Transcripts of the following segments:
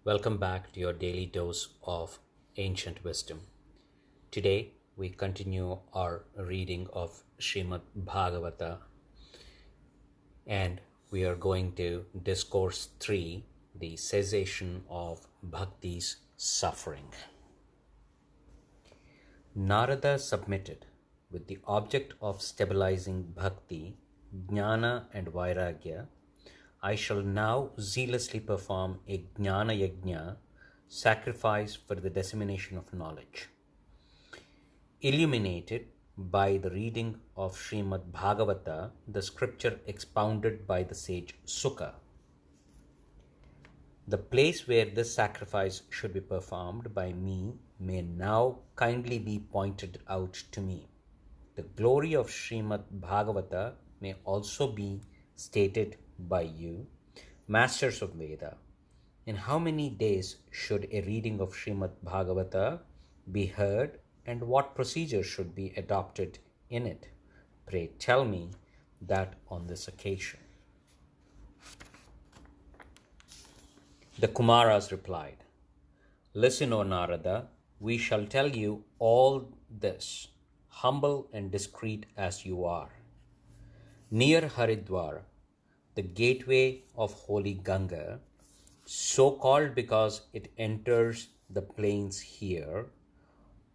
Welcome back to your daily dose of ancient wisdom. Today we continue our reading of Srimad Bhagavata and we are going to Discourse 3, the cessation of Bhakti's suffering. Narada submitted with the object of stabilizing Bhakti, Jnana and Vairagya. I shall now zealously perform a Jnana Yajna, sacrifice for the dissemination of knowledge. Illuminated by the reading of Srimad Bhagavata, the scripture expounded by the sage Sukha. The place where this sacrifice should be performed by me may now kindly be pointed out to me. The glory of Srimad Bhagavata may also be stated by you, masters of Veda. In how many days should a reading of Srimad Bhagavata be heard, and what procedure should be adopted in it? Pray tell me that on this occasion. The Kumaras replied, Listen, O Narada, we shall tell you all this, humble and discreet as you are. Near Haridwar, the gateway of holy Ganga, so called because it enters the plains here,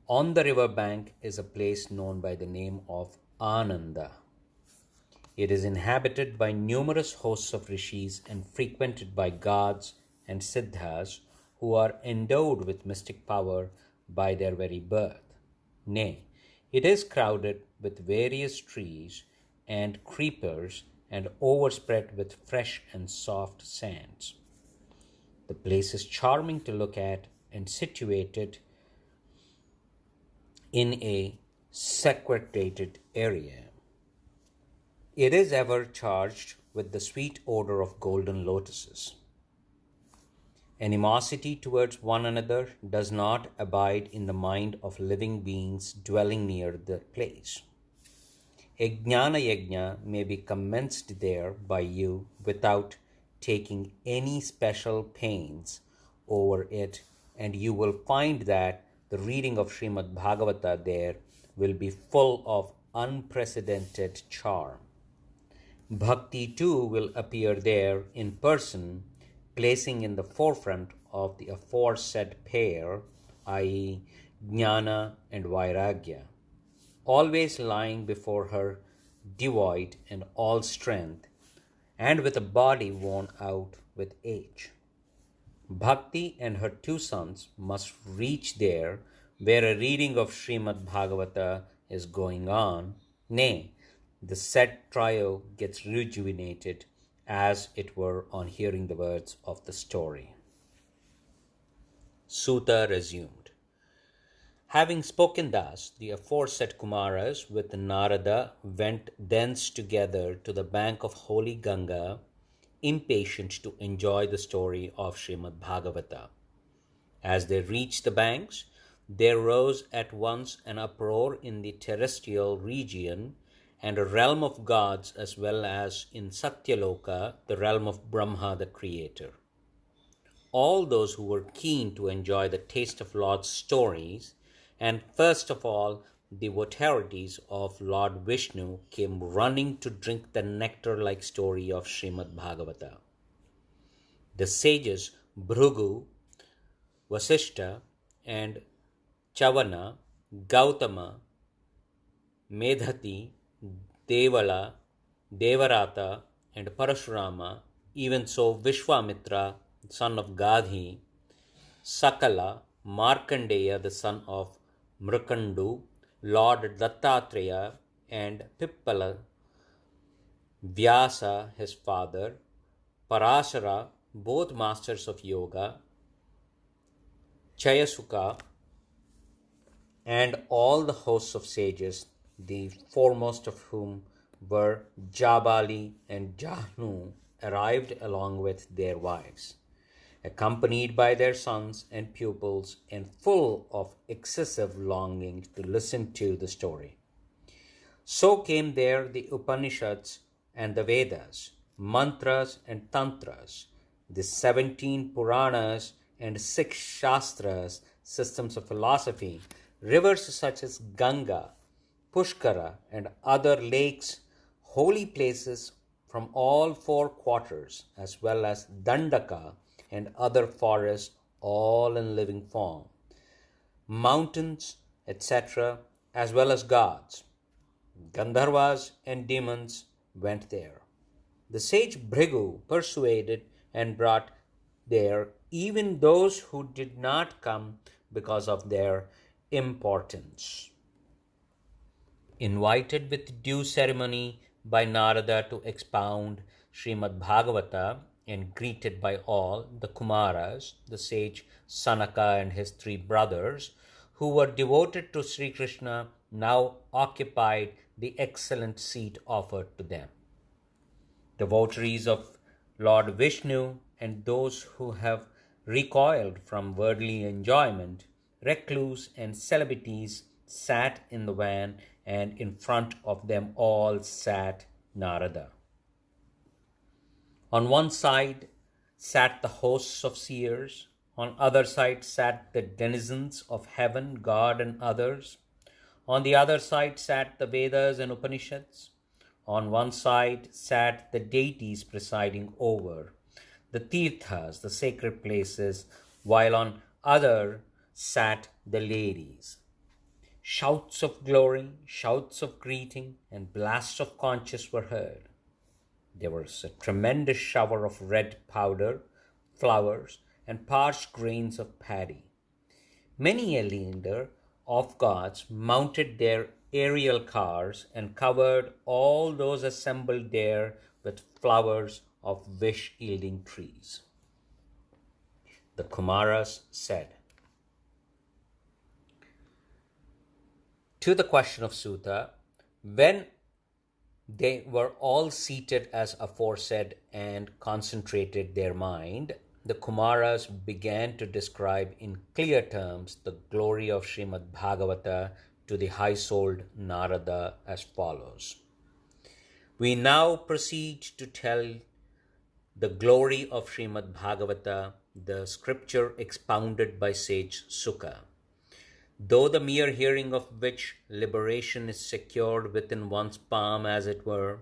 on the river bank is a place known by the name of Ananda. It is inhabited by numerous hosts of rishis and frequented by gods and siddhas who are endowed with mystic power by their very birth. Nay, it is crowded with various trees and creepers and overspread with fresh and soft sands. The place is charming to look at and situated in a sequestrated area. It is ever charged with the sweet odor of golden lotuses. Animosity towards one another does not abide in the mind of living beings dwelling near the place. A Jnana Yajna may be commenced there by you without taking any special pains over it, and you will find that the reading of Srimad Bhagavata there will be full of unprecedented charm. Bhakti too will appear there in person, placing in the forefront of the aforesaid pair, i.e., Jnana and Vairagya, always lying before her devoid in all strength and with a body worn out with age. Bhakti and her two sons must reach there where a reading of Srimad Bhagavata is going on. Nay, the said trio gets rejuvenated as it were on hearing the words of the story. Suta resumed. Having spoken thus, the aforesaid Kumaras with Narada went thence together to the bank of holy Ganga, impatient to enjoy the story of Srimad Bhagavata. As they reached the banks, there rose at once an uproar in the terrestrial region and a realm of gods, as well as in Satyaloka, the realm of Brahma the Creator. All those who were keen to enjoy the taste of Lord's stories, and first of all, the votaries of Lord Vishnu came running to drink the nectar-like story of Srimad Bhagavata. The sages Bhrigu, Vasishta, and Chavana, Gautama, Medhati, Devala, Devarata, and Parashurama, even so Vishwamitra, son of Gadhi, Sakala, Markandeya, the son of Mrikandu, Lord Dattatreya, and Pippala, Vyasa, his father, Parashara, both masters of yoga, Chayasuka, and all the hosts of sages, the foremost of whom were Jabali and Jahnu, arrived along with their wives, accompanied by their sons and pupils, and full of excessive longing to listen to the story. So came there the Upanishads and the Vedas, mantras and tantras, the 17 Puranas and 6 Shastras, systems of philosophy, rivers such as Ganga, Pushkara, and other lakes, holy places from all 4 quarters, as well as Dandaka and other forests, all in living form, mountains, etc., as well as gods. Gandharvas and demons went there. The sage Bhrigu persuaded and brought there even those who did not come because of their importance. Invited with due ceremony by Narada to expound Srimad Bhagavata and greeted by all the Kumaras, the sage Sanaka and his 3 brothers, who were devoted to Sri Krishna, now occupied the excellent seat offered to them. Devotees of Lord Vishnu and those who have recoiled from worldly enjoyment, recluse and celebrities sat in the van, and in front of them all sat Narada. On one side sat the hosts of seers, on other side sat the denizens of heaven, God and others. On the other side sat the Vedas and Upanishads. On one side sat the deities presiding over the tirthas, the sacred places, while on other sat the ladies. Shouts of glory, shouts of greeting, and blasts of conches were heard. There was a tremendous shower of red powder, flowers, and parched grains of paddy. Many a leader of gods mounted their aerial cars and covered all those assembled there with flowers of wish-yielding trees. The Kumaras said, to the question of Sutta, when they were all seated as aforesaid and concentrated their mind, the Kumaras began to describe in clear terms the glory of Srimad Bhagavata to the high-souled Narada as follows. We now proceed to tell the glory of Srimad Bhagavata, the scripture expounded by sage Sukha. Though the mere hearing of which liberation is secured within one's palm, as it were,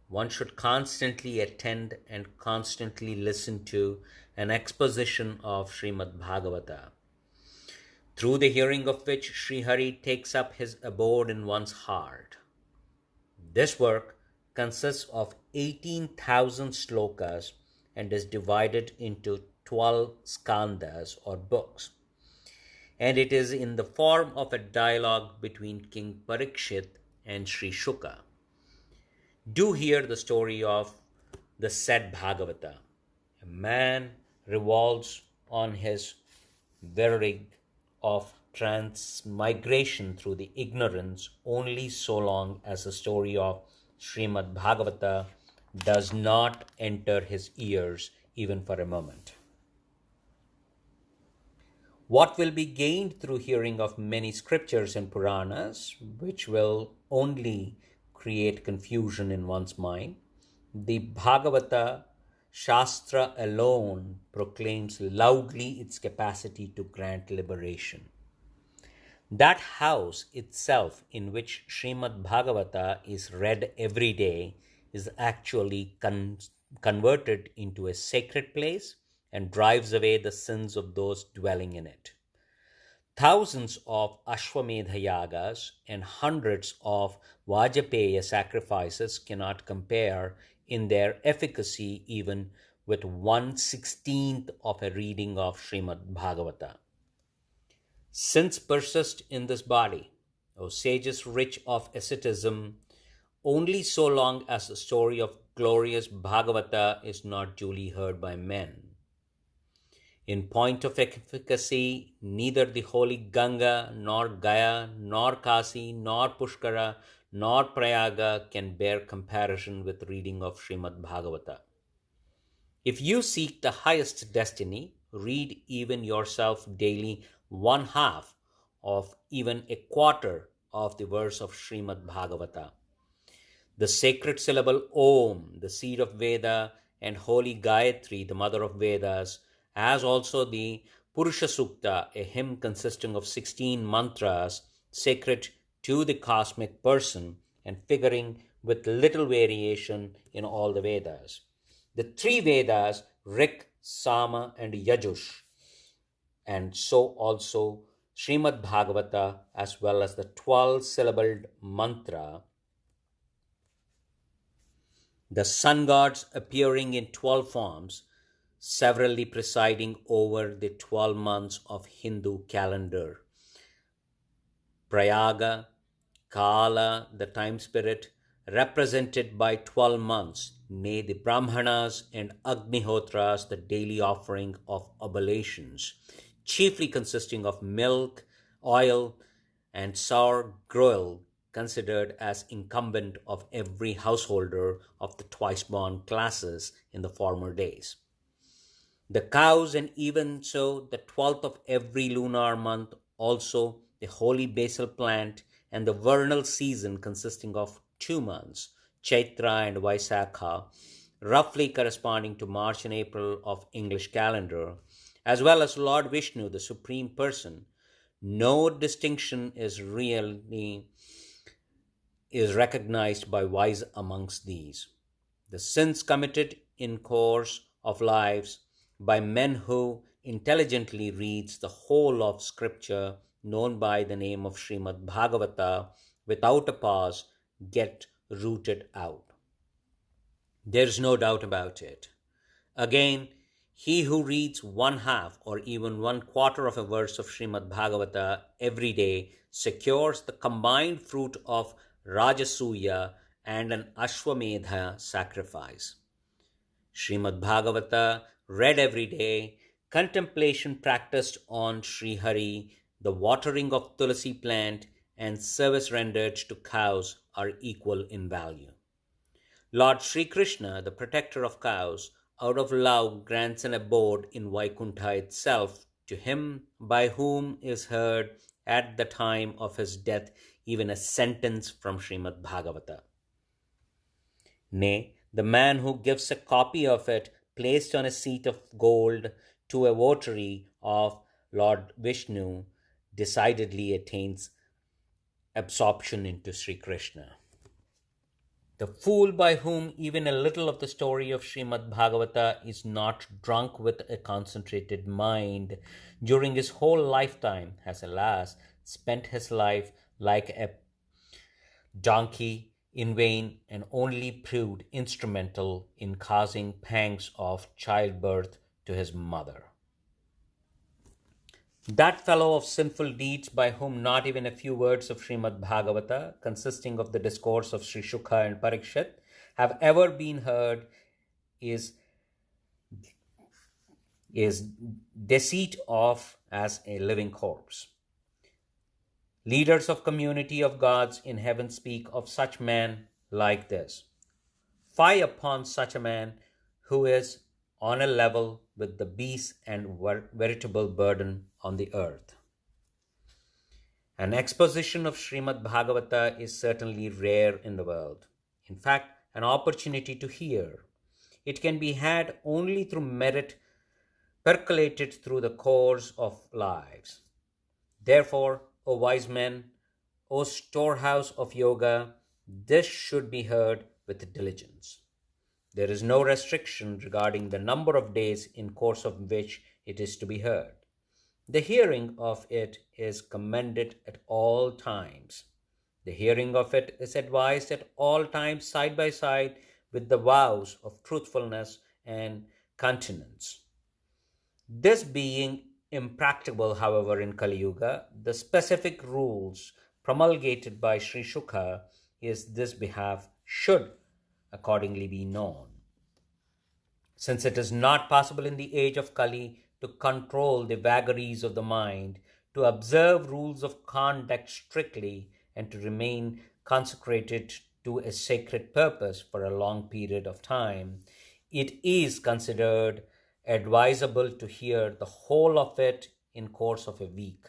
one should constantly attend and constantly listen to an exposition of Srimad Bhagavata, through the hearing of which Sri Hari takes up his abode in one's heart. This work consists of 18,000 slokas and is divided into 12 skandhas or books. And it is in the form of a dialogue between King Parikshit and Sri Shuka. Do hear the story of the said Bhagavata. A man revolves on his verig of transmigration through the ignorance only so long as the story of Srimad Bhagavata does not enter his ears even for a moment. What will be gained through hearing of many scriptures and Puranas, which will only create confusion in one's mind? The Bhagavata Shastra alone proclaims loudly its capacity to grant liberation. That house itself in which Srimad Bhagavata is read every day is actually converted into a sacred place and drives away the sins of those dwelling in it. Thousands of Ashwamedha yagas and hundreds of Vajapeya sacrifices cannot compare in their efficacy even with 1/16 of a reading of Srimad Bhagavata. Sins persist in this body, O sages rich of asceticism, only so long as the story of glorious Bhagavata is not duly heard by men. In point of efficacy, neither the holy Ganga, nor Gaya, nor Kasi, nor Pushkara, nor Prayaga can bear comparison with reading of Srimad Bhagavata. If you seek the highest destiny, read even yourself daily 1/2 of even a quarter of the verse of Srimad Bhagavata. The sacred syllable Om, the seed of Veda, and holy Gayatri, the mother of Vedas, as also the Purusha Sukta, a hymn consisting of 16 mantras sacred to the cosmic person and figuring with little variation in all the Vedas. The three Vedas, Rik, Sama, and Yajush, and so also Srimad Bhagavata, as well as the 12 syllabled mantra, the sun gods appearing in 12 forms, severally presiding over the 12 months of Hindu calendar. Prayaga, Kala, the time spirit, represented by 12 months, nay, the Brahmanas and Agnihotras, the daily offering of oblations, chiefly consisting of milk, oil, and sour gruel, considered as incumbent of every householder of the twice born classes in the former days. The cows, and even so, the 12th of every lunar month, also the holy basil plant, and the vernal season consisting of 2 months, Chaitra and Vaisakha, roughly corresponding to March and April of English calendar, as well as Lord Vishnu, the Supreme Person. No distinction is recognized by wise amongst these. The sins committed in course of lives by men who intelligently reads the whole of scripture known by the name of Srimad Bhagavata without a pause get rooted out. There's no doubt about it. Again, he who reads one half or even one quarter of a verse of Srimad Bhagavata every day secures the combined fruit of Rajasuya and an Ashwamedha sacrifice. Srimad Bhagavata read every day, contemplation practiced on Sri Hari, the watering of Tulasi plant, and service rendered to cows are equal in value. Lord Sri Krishna, the protector of cows, out of love grants an abode in Vaikuntha itself to him by whom is heard at the time of his death even a sentence from Srimad Bhagavata. Nay, the man who gives a copy of it placed on a seat of gold to a votary of Lord Vishnu decidedly attains absorption into Sri Krishna. The fool by whom even a little of the story of Srimad Bhagavata is not drunk with a concentrated mind during his whole lifetime has, alas, spent his life like a donkey in vain and only proved instrumental in causing pangs of childbirth to his mother. That fellow of sinful deeds by whom not even a few words of Srimad Bhagavata, consisting of the discourse of Sri Shukha and Parikshit, have ever been heard, is deceit of as a living corpse. Leaders of community of gods in heaven speak of such man like this: fie upon such a man who is on a level with the beasts and veritable burden on the earth. An exposition of Srimad Bhagavata is certainly rare in the world. In fact, an opportunity to hear. It can be had only through merit percolated through the course of lives. Therefore, O wise men, O storehouse of yoga, this should be heard with diligence. There is no restriction regarding the number of days in course of which it is to be heard. The hearing of it is commended at all times. The hearing of it is advised at all times side by side with the vows of truthfulness and continence. This being impracticable, however, in Kali Yuga, the specific rules promulgated by Sri Shukha is this behalf should accordingly be known. Since it is not possible in the age of Kali to control the vagaries of the mind, to observe rules of conduct strictly, and to remain consecrated to a sacred purpose for a long period of time, it is considered advisable to hear the whole of it in course of a week.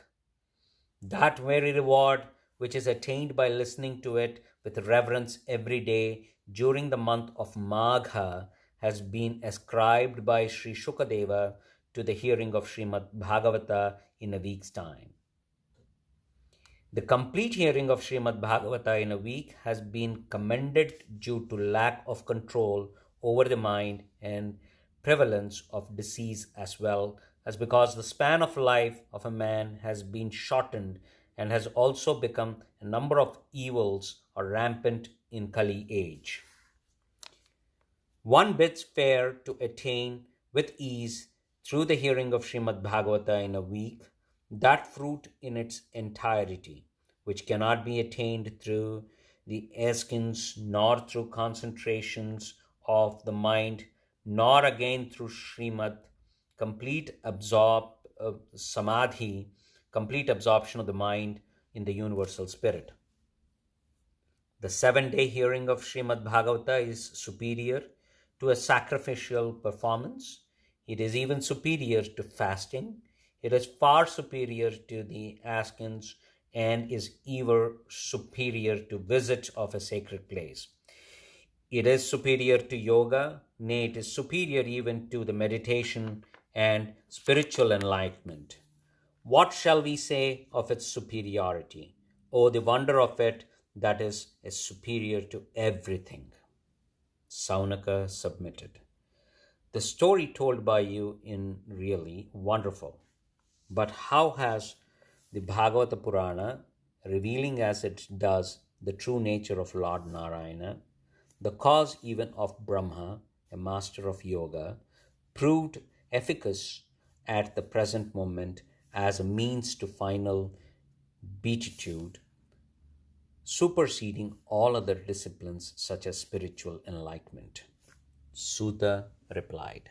That very reward which is attained by listening to it with reverence every day during the month of Magha has been ascribed by Sri Shukadeva to the hearing of Srimad Bhagavata in a week's time. The complete hearing of Srimad Bhagavata in a week has been commended due to lack of control over the mind and prevalence of disease, as well as because the span of life of a man has been shortened and has also become a number of evils are rampant in Kali age. One bids fair to attain with ease through the hearing of Srimad Bhagavata in a week that fruit in its entirety, which cannot be attained through the askins, nor through concentrations of the mind, nor again through Srimad, samadhi, complete absorption of the mind in the universal spirit. The 7-day hearing of Srimad Bhagavata is superior to a sacrificial performance. It is even superior to fasting. It is far superior to the askins and is ever superior to visit of a sacred place. It is superior to yoga, nay, it is superior even to the meditation and spiritual enlightenment. What shall we say of its superiority? Oh, the wonder of it, that is superior to everything. Saunaka submitted. The story told by you is really wonderful. But how has the Bhagavata Purana, revealing as it does the true nature of Lord Narayana, the cause even of Brahma, a master of yoga, proved efficacious at the present moment as a means to final beatitude, superseding all other disciplines such as spiritual enlightenment? Suta replied,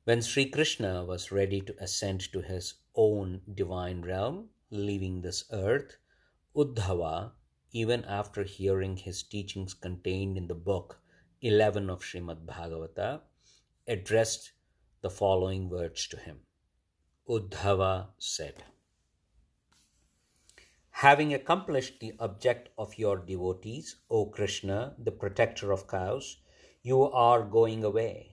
when Sri Krishna was ready to ascend to his own divine realm, leaving this earth, Uddhava, even after hearing his teachings contained in the book 11 of Srimad Bhagavata, addressed the following words to him. Uddhava said, having accomplished the object of your devotees, O Krishna, the protector of cows, you are going away.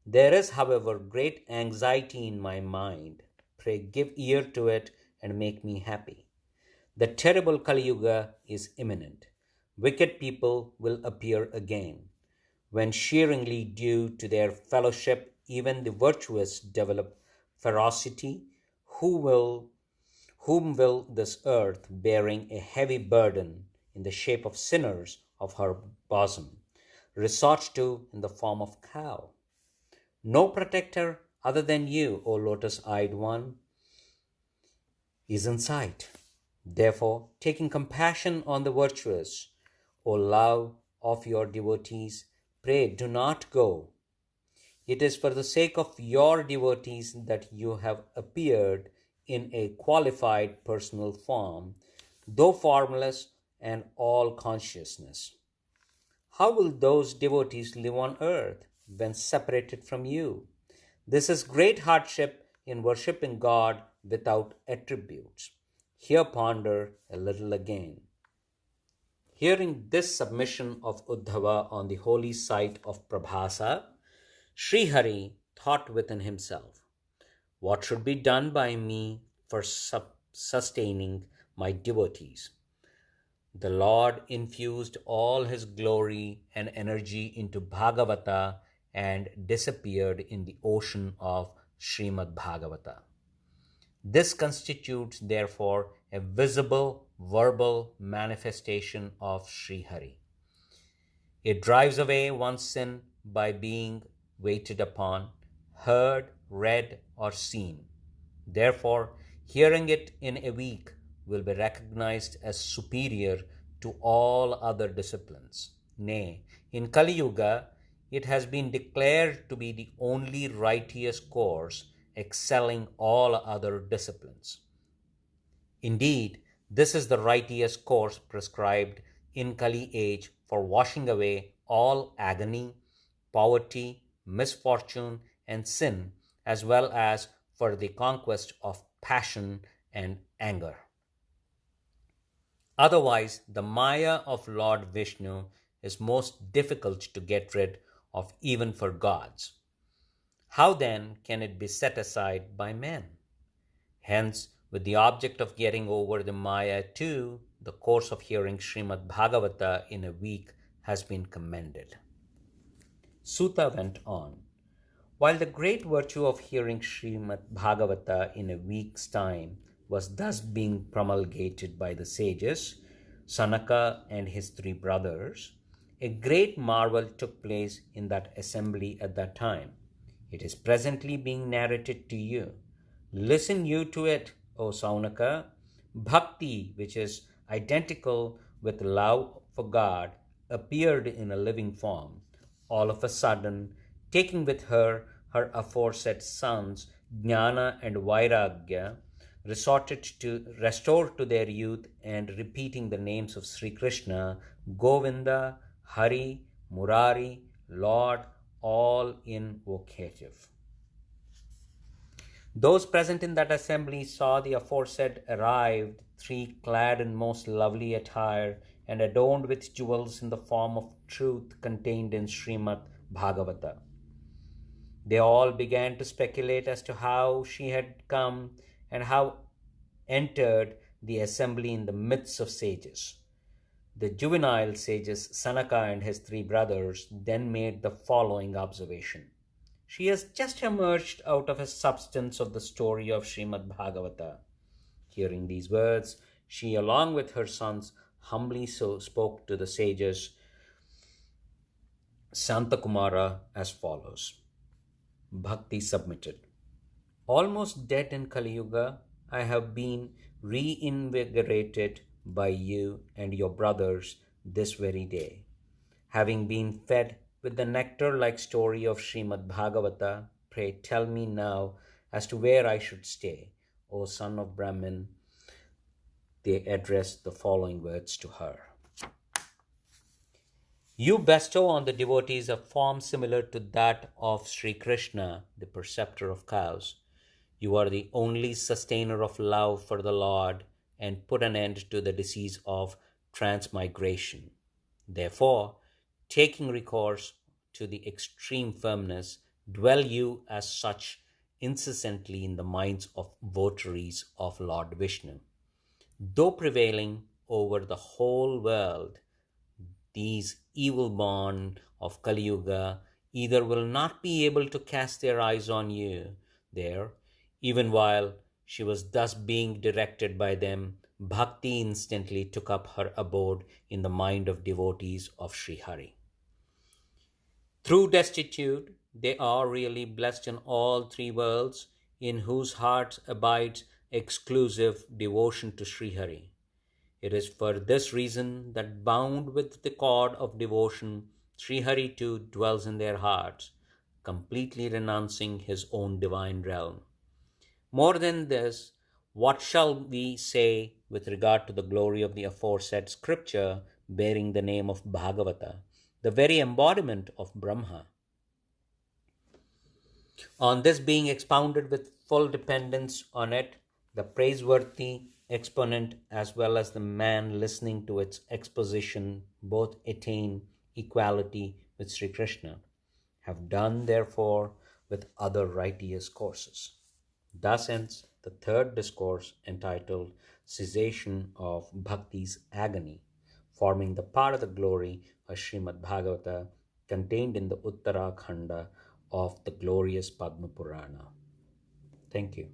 There is, however, great anxiety in my mind. Pray give ear to it and make me happy. The terrible Kali Yuga is imminent. Wicked people will appear again. When sheeringly due to their fellowship, even the virtuous develop ferocity, whom will this earth, bearing a heavy burden in the shape of sinners of her bosom, resort to in the form of cow? No protector other than you, O lotus-eyed one, is in sight. Therefore, taking compassion on the virtuous, O love of your devotees, pray do not go. It is for the sake of your devotees that you have appeared in a qualified personal form, though formless and all consciousness. How will those devotees live on earth when separated from you? This is great hardship in worshipping God without attributes. Here ponder a little again. Hearing this submission of Uddhava on the holy site of Prabhasa, Srihari thought within himself, what should be done by me for sustaining my devotees? The Lord infused all his glory and energy into Bhagavata and disappeared in the ocean of Srimad Bhagavata. This constitutes, therefore, a visible, verbal manifestation of Srihari. It drives away one's sin by being waited upon, heard, read, or seen. Therefore, hearing it in a week will be recognized as superior to all other disciplines. Nay, in Kali Yuga, it has been declared to be the only righteous course, excelling all other disciplines. Indeed, this is the righteous course prescribed in Kali age for washing away all agony, poverty, misfortune, and sin, as well as for the conquest of passion and anger. Otherwise, the Maya of Lord Vishnu is most difficult to get rid of even for gods. How then can it be set aside by men? Hence, with the object of getting over the Maya too, the course of hearing Srimad Bhagavata in a week has been commended. Sutta went on. While the great virtue of hearing Srimad Bhagavata in a week's time was thus being promulgated by the sages, Sanaka and his three brothers, a great marvel took place in that assembly at that time. It is presently being narrated to you. Listen you to it, O Saunaka. Bhakti, which is identical with love for God, appeared in a living form. All of a sudden, taking with her her aforesaid sons, Jnana and Vairagya, resorted to restore to their youth and repeating the names of Sri Krishna, Govinda, Hari, Murari, Lord, all in vocative. Those present in that assembly saw the aforesaid arrived, three clad in most lovely attire and adorned with jewels in the form of truth contained in Srimad Bhagavata. They all began to speculate as to how she had come and how entered the assembly in the midst of sages. The juvenile sages Sanaka and his three brothers then made the following observation. She has just emerged out of a substance of the story of Srimad Bhagavata. Hearing these words, she, along with her sons, humbly so spoke to the sages Santakumara as follows. Bhakti submitted. Almost dead in Kali Yuga, I have been reinvigorated by you and your brothers this very day. Having been fed with the nectar-like story of Srimad Bhagavata, pray tell me now as to where I should stay, O son of Brahmin. They addressed the following words to her. You bestow on the devotees a form similar to that of Sri Krishna, the preceptor of cows. You are the only sustainer of love for the Lord and put an end to the disease of transmigration. Therefore, taking recourse to the extreme firmness, dwell you as such incessantly in the minds of votaries of Lord Vishnu. Though prevailing over the whole world, these evil born of Kali Yuga either will not be able to cast their eyes on you there, even while she was thus being directed by them, Bhakti instantly took up her abode in the mind of devotees of Sri Hari. Through destitute, they are really blessed in all three worlds, in whose hearts abides exclusive devotion to Sri Hari. It is for this reason that, bound with the cord of devotion, Sri Hari too dwells in their hearts, completely renouncing his own divine realm. More than this, what shall we say with regard to the glory of the aforesaid scripture bearing the name of Bhagavata, the very embodiment of Brahma? On this being expounded with full dependence on it, the praiseworthy exponent as well as the man listening to its exposition both attain equality with Sri Krishna, have done therefore with other righteous courses. Thus ends the third discourse entitled Cessation of Bhakti's Agony, forming the part of the glory of Srimad Bhagavata contained in the Uttarakhanda of the glorious Padma Purana. Thank you.